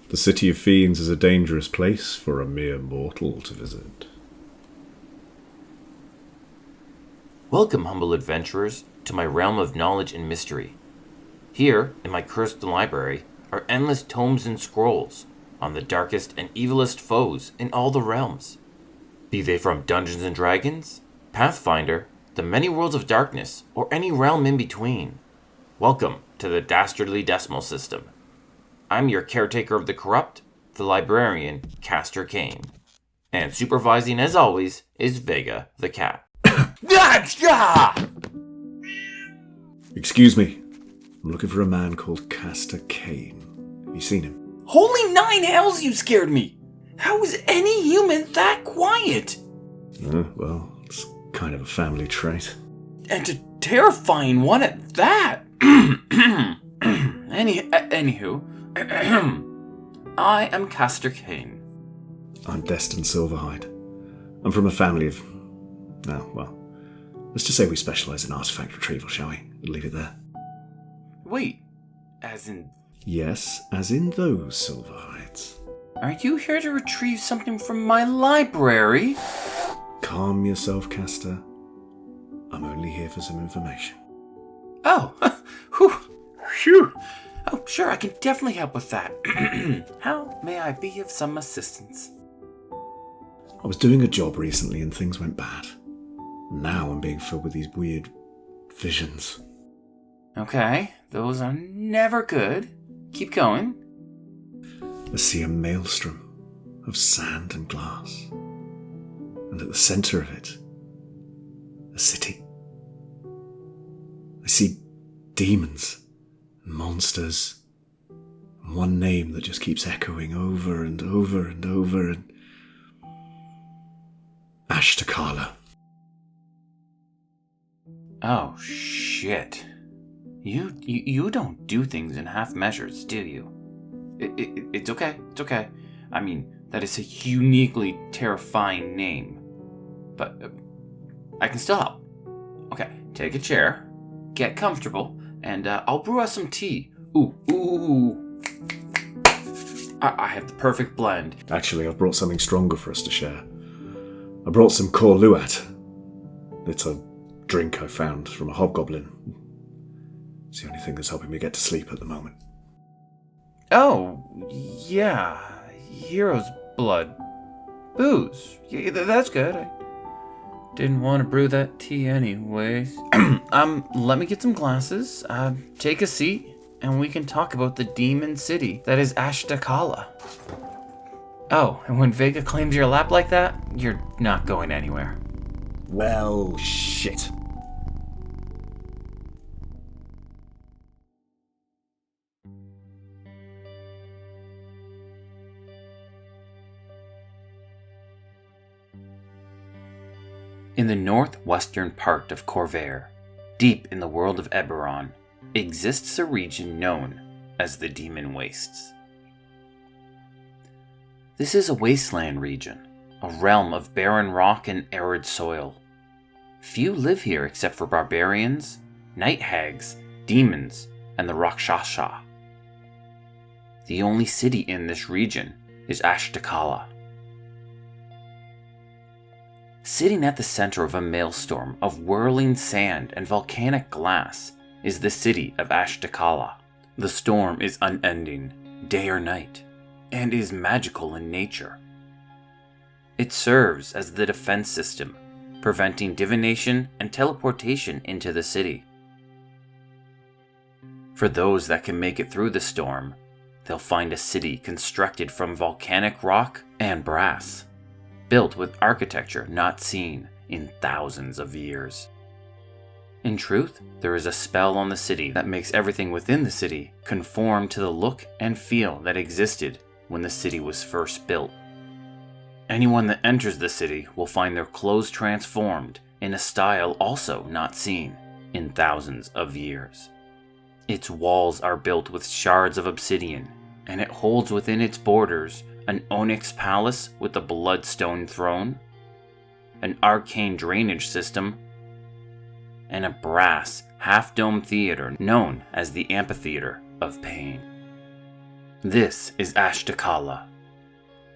The City of Fiends is a dangerous place for a mere mortal to visit. Welcome, humble adventurers, to my realm of knowledge and mystery. Here, in my cursed library, are endless tomes and scrolls on the darkest and evilest foes in all the realms. Be they from Dungeons and Dragons, Pathfinder, the many worlds of darkness, or any realm in between. Welcome to the Dastardly decimal system. I'm your caretaker of the corrupt, the librarian, Castor Cain. And supervising, as always, is Vega the cat. Excuse me. I'm looking for a man called Castor Cain. Have you seen him? Holy nine hells, you scared me! How is any human that quiet? Well, it's kind of a family trait. And a terrifying one at that. Anywho, I am Castor Cain. I'm Destan Silverhide. I'm from a family of... let's just say we specialise in artifact retrieval, shall we? Leave it there. Wait, as in... Yes, as in those Silverhides. Are you here to retrieve something from my library? Calm yourself, Castor. I'm only here for some information. Oh, Phew. Oh, sure, I can definitely help with that. How may I be of some assistance? I was doing a job recently and things went bad. Now I'm being filled with these weird visions. Okay, those are never good. Keep going. I see a maelstrom of sand and glass. And at the centre of it, a city. I see demons and monsters, and one name that just keeps echoing over and over and over, and Ashtakala. Oh, shit. You don't do things in half measures, do you? It's okay, it's okay. I mean, that is a uniquely terrifying name. But I can still help. Okay, take a chair, get comfortable, and I'll brew us some tea. Ooh. I have the perfect blend. Actually, I've brought something stronger for us to share. I brought some Korluaat. It's a drink I found from a hobgoblin. It's the only thing that's helping me get to sleep at the moment. Oh, yeah. Hero's blood. Booze. Yeah, that's good. I didn't want to brew that tea anyways. Let me get some glasses. Take a seat, and we can talk about the Demon City that is Ashtakala. Oh, and when Vega claims your lap like that, you're not going anywhere. Well, shit. In the northwestern part of Corvair, deep in the world of Eberron, exists a region known as the Demon Wastes. This is a wasteland region, a realm of barren rock and arid soil. Few live here except for barbarians, night hags, demons, and the Rakshasa. The only city in this region is Ashtakala. Sitting at the center of a maelstrom of whirling sand and volcanic glass is the city of Ashtakala. The storm is unending, day or night, and is magical in nature. It serves as the defense system, preventing divination and teleportation into the city. For those that can make it through the storm, they'll find a city constructed from volcanic rock and brass, built with architecture not seen in thousands of years. In truth, there is a spell on the city that makes everything within the city conform to the look and feel that existed when the city was first built. Anyone that enters the city will find their clothes transformed in a style also not seen in thousands of years. Its walls are built with shards of obsidian, and it holds within its borders an onyx palace with a bloodstone throne, an arcane drainage system, and a brass half-dome theater known as the Amphitheater of Pain. This is Ashtakala,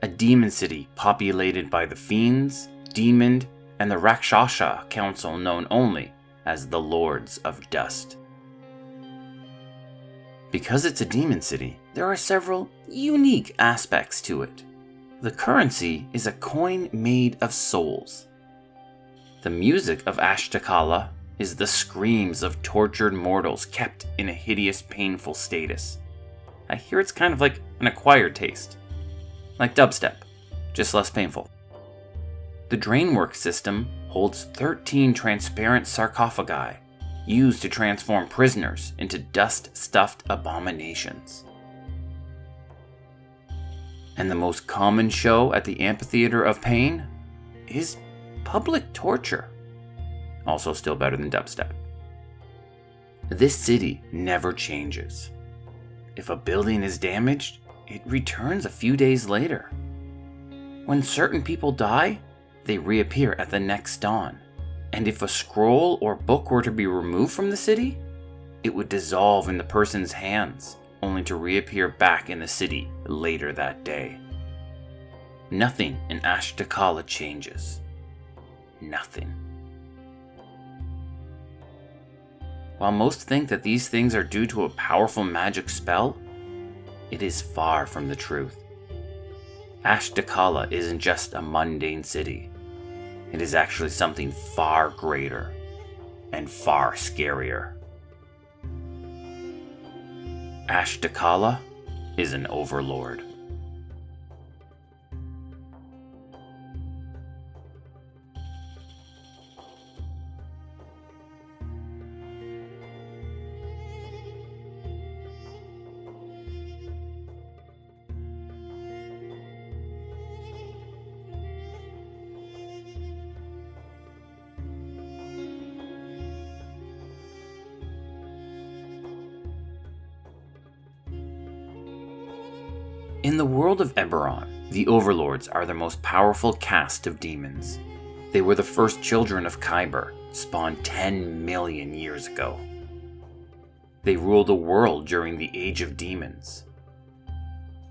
a demon city populated by the fiends, demon, and the Rakshasa council known only as the Lords of Dust. Because it's a demon city, there are several unique aspects to it. The currency is a coin made of souls. The music of Ashtakala is the screams of tortured mortals kept in a hideous, painful status. I hear it's kind of like an acquired taste. Like dubstep, just less painful. The drainwork system holds 13 transparent sarcophagi used to transform prisoners into dust-stuffed abominations. And the most common show at the Amphitheater of Pain is public torture. Also still better than dubstep. This city never changes. If a building is damaged, it returns a few days later. When certain people die, they reappear at the next dawn. And if a scroll or book were to be removed from the city, it would dissolve in the person's hands, only to reappear back in the city later that day. Nothing in Ashtakala changes. Nothing. While most think that these things are due to a powerful magic spell, it is far from the truth. Ashtakala isn't just a mundane city. It is actually something far greater and far scarier. Ashtakala is an overlord. In the world of Eberron, the Overlords are the most powerful caste of demons. They were the first children of Kyber, spawned 10 million years ago. They ruled the world during the Age of Demons.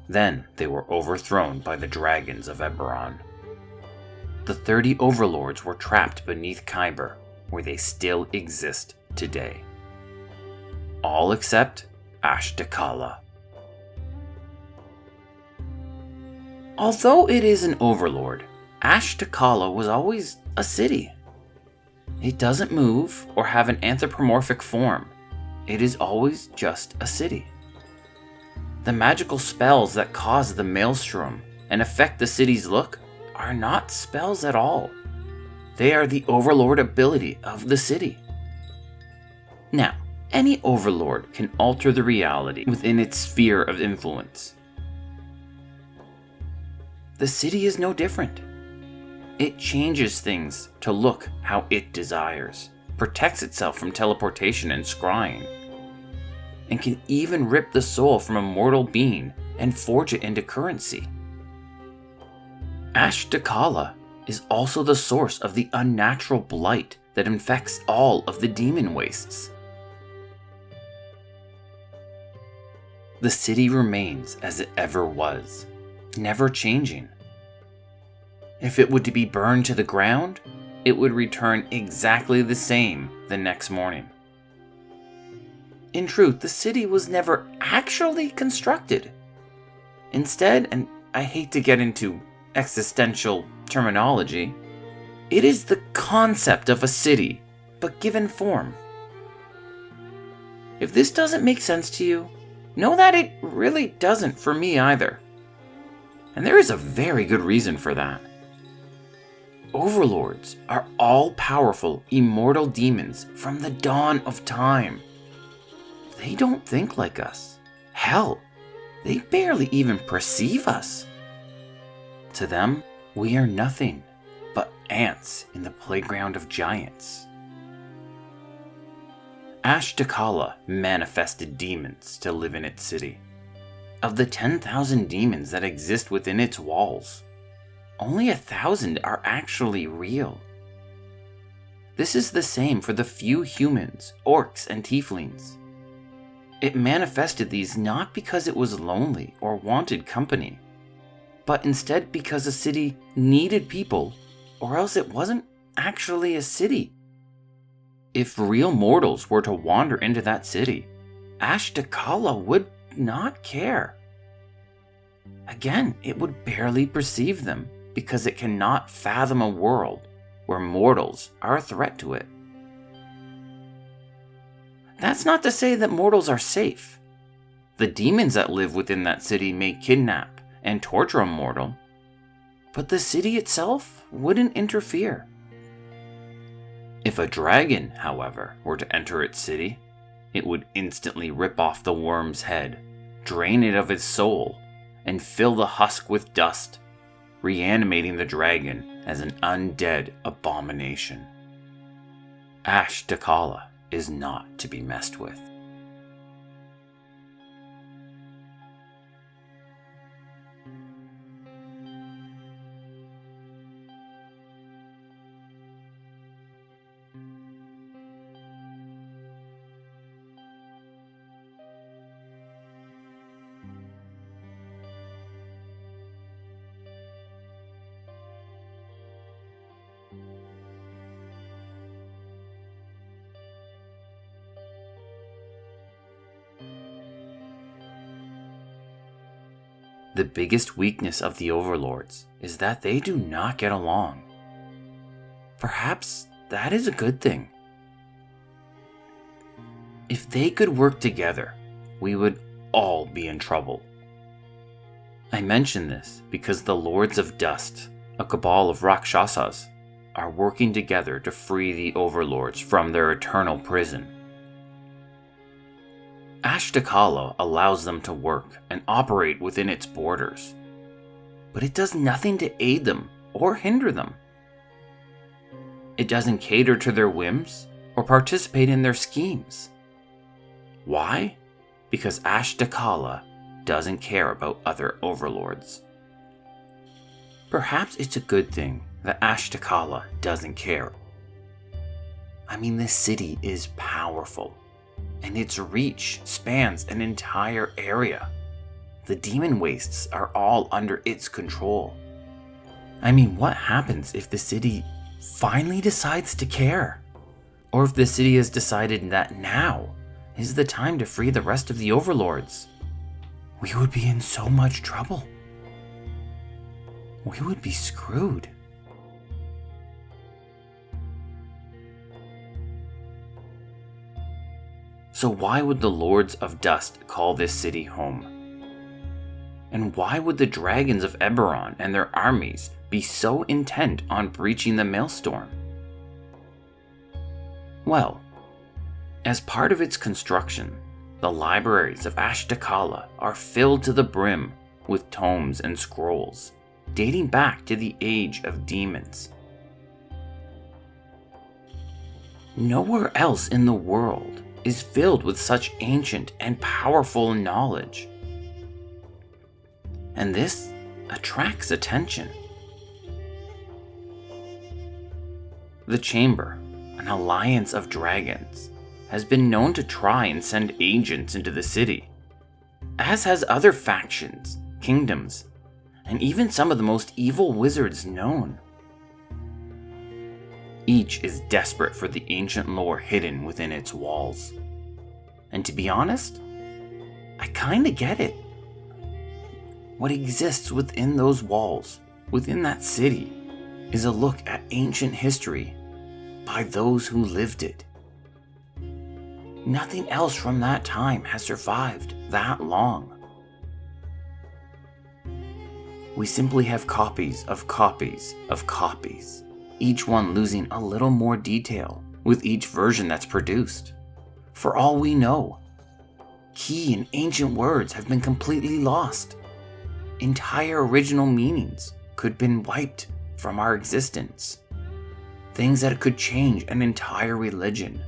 Then they were overthrown by the dragons of Eberron. The 30 Overlords were trapped beneath Kyber, where they still exist today. All except Ashtakala. Although it is an overlord, Ashtakala was always a city. It doesn't move or have an anthropomorphic form. It is always just a city. The magical spells that cause the maelstrom and affect the city's look are not spells at all. They are the overlord ability of the city. Now, any overlord can alter the reality within its sphere of influence. The city is no different. It changes things to look how it desires, protects itself from teleportation and scrying, and can even rip the soul from a mortal being and forge it into currency. Ashtakala is also the source of the unnatural blight that infects all of the demon wastes. The city remains as it ever was, never changing. If it were to be burned to the ground, it would return exactly the same the next morning. In truth, the city was never actually constructed. Instead, and I hate to get into existential terminology, it is the concept of a city, but given form. If this doesn't make sense to you, know that it really doesn't for me either. And there is a very good reason for that. Overlords are all-powerful, immortal demons from the dawn of time. They don't think like us. Hell, they barely even perceive us. To them, we are nothing but ants in the playground of giants. Ashtakala manifested demons to live in its city. Of the 10,000 demons that exist within its walls, only 1,000 are actually real. This is the same for the few humans, orcs, and tieflings. it manifested these not because it was lonely or wanted company, but instead because a city needed people, or else it wasn't actually a city. If real mortals were to wander into that city, Ashtakala would not care. Again, it would barely perceive them because it cannot fathom a world where mortals are a threat to it. That's not to say that mortals are safe. The demons that live within that city may kidnap and torture a mortal, but the city itself wouldn't interfere. If a dragon, however, were to enter its city, it would instantly rip off the worm's head, drain it of its soul, and fill the husk with dust, reanimating the dragon as an undead abomination. Ashtakala is not to be messed with. The biggest weakness of the overlords is that they do not get along. Perhaps that is a good thing. If they could work together, we would all be in trouble. I mention this because the Lords of Dust, a cabal of Rakshasas, are working together to free the overlords from their eternal prison. Ashtakala allows them to work and operate within its borders, but it does nothing to aid them or hinder them. It doesn't cater to their whims or participate in their schemes. Why? Because Ashtakala doesn't care about other overlords. Perhaps it's a good thing that Ashtakala doesn't care. I mean, this city is powerful, and its reach spans an entire area. The demon wastes are all under its control. I mean, what happens if the city finally decides to care? Or if the city has decided that now is the time to free the rest of the overlords? We would be in so much trouble. We would be screwed. So why would the Lords of Dust call this city home? And why would the dragons of Eberron and their armies be so intent on breaching the Maelstrom? Well, as part of its construction, the libraries of Ashtakala are filled to the brim with tomes and scrolls dating back to the age of demons. Nowhere else in the world is filled with such ancient and powerful knowledge. And this attracts attention. The Chamber, an alliance of dragons, has been known to try and send agents into the city, as has other factions, kingdoms, and even some of the most evil wizards known. Each is desperate for the ancient lore hidden within its walls. And to be honest, I kinda get it. What exists within those walls, within that city, is a look at ancient history by those who lived it. Nothing else from that time has survived that long. We simply have copies of copies of copies, each one losing a little more detail with each version that's produced. For all we know, key and ancient words have been completely lost. Entire original meanings could have been wiped from our existence. Things that could change an entire religion.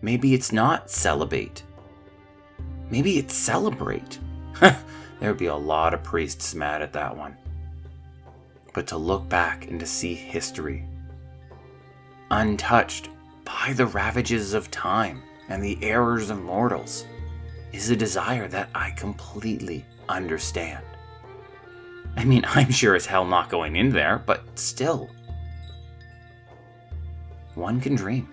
Maybe it's not celibate. Maybe it's celebrate. There'd be a lot of priests mad at that one. But to look back and to see history, untouched by the ravages of time and the errors of mortals, is a desire that I completely understand. I mean, I'm sure as hell not going in there, but still. One can dream.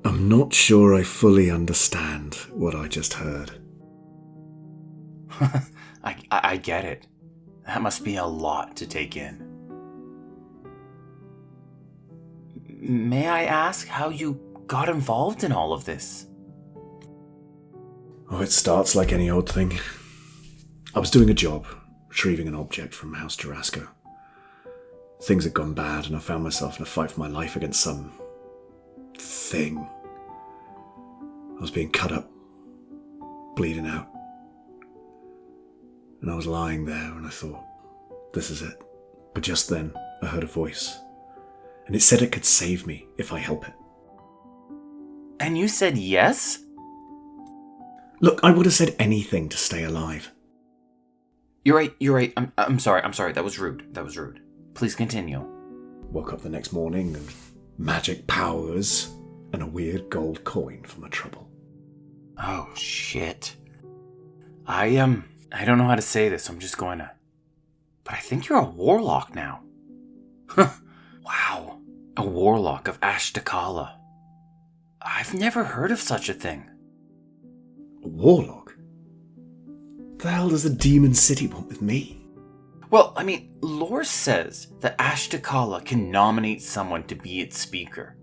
I'm not sure I fully understand what I just heard. I get it. That must be a lot to take in. May I ask how you got involved in all of this? Oh, it starts like any old thing. I was doing a job, retrieving an object from House Jurassico. Things had gone bad and I found myself in a fight for my life against some thing. I was being cut up, bleeding out. And I was lying there and I thought, this is it. But just then, I heard a voice. And it said it could save me if I help it. And you said yes? Look, I would have said anything to stay alive. You're right. I'm sorry. That was rude. Please continue. Woke up the next morning and magic powers and a weird gold coin for my trouble. Oh, shit. I don't know how to say this, so I'm just going to... But I think you're a warlock now. Wow. A warlock of Ashtakala. I've never heard of such a thing. A warlock? The hell does the Demon City want with me? Well, I mean, lore says that Ashtakala can nominate someone to be its speaker,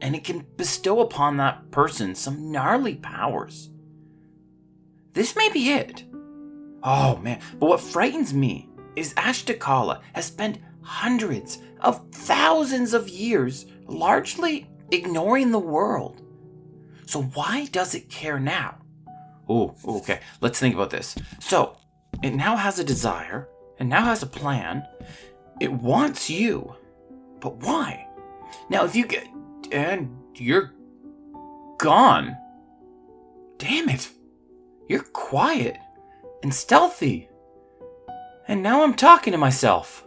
and it can bestow upon that person some gnarly powers. This may be it. Oh man, but what frightens me is Ashtakala has spent hundreds of thousands of years largely ignoring the world. So why does it care now? Oh, okay, let's think about this. So, it now has a desire, and now has a plan. It wants you. But why? Now, if you get... And you're gone. Damn it. You're quiet and stealthy. And now I'm talking to myself.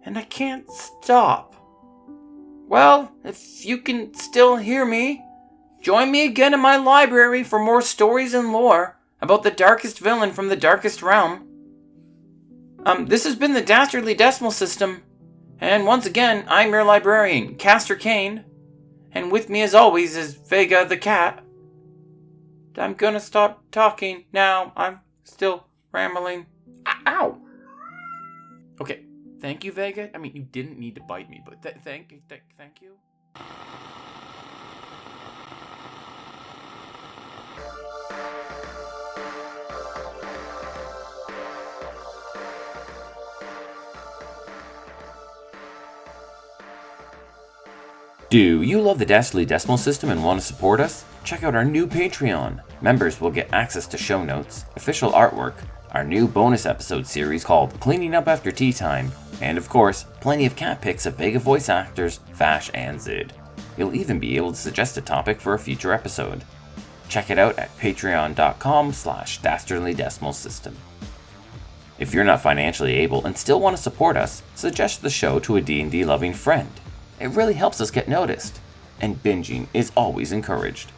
And I can't stop. Well, if you can still hear me, join me again in my library for more stories and lore about the darkest villain from the darkest realm. This has been the Dastardly Decimal System, and once again, I'm your librarian, Castor Cain, and with me as always is Vega the cat. I'm gonna stop talking now, I'm still rambling. Ow! Okay, thank you, Vega. I mean, you didn't need to bite me, but thank you. Do you love the Dastardly Decimal System and want to support us? Check out our new Patreon. Members will get access to show notes, official artwork, our new bonus episode series called Cleaning Up After Tea Time, and of course, plenty of cat pics of Vega voice actors Vash and Zid. You'll even be able to suggest a topic for a future episode. Check it out at patreon.com/Dastardly Decimal System. If you're not financially able and still want to support us, suggest the show to a D&D loving friend. It really helps us get noticed, and binging is always encouraged.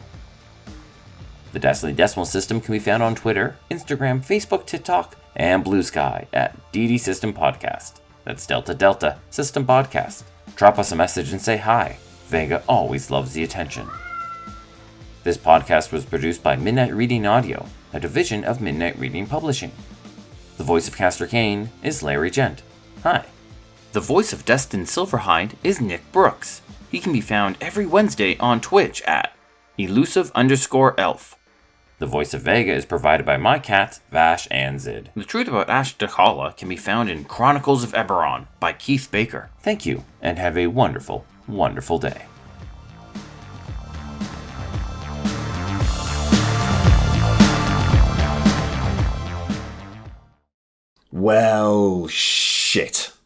The Dastardly Decimal System can be found on Twitter, Instagram, Facebook, TikTok, and Blue Sky at DD System Podcast. That's Delta Delta System Podcast. Drop us a message and say hi. Vega always loves the attention. This podcast was produced by Midnight Reading Audio, a division of Midnight Reading Publishing. The voice of Castor Cain is Larry Gent. Hi. The voice of Destan Silverhide is Nick Brooks. He can be found every Wednesday on Twitch at elusive_elf. The voice of Vega is provided by my cats, Vash and Zid. The Truth About Ashtakala can be found in Chronicles of Eberron by Keith Baker. Thank you, and have a wonderful wonderful day. Well, shit.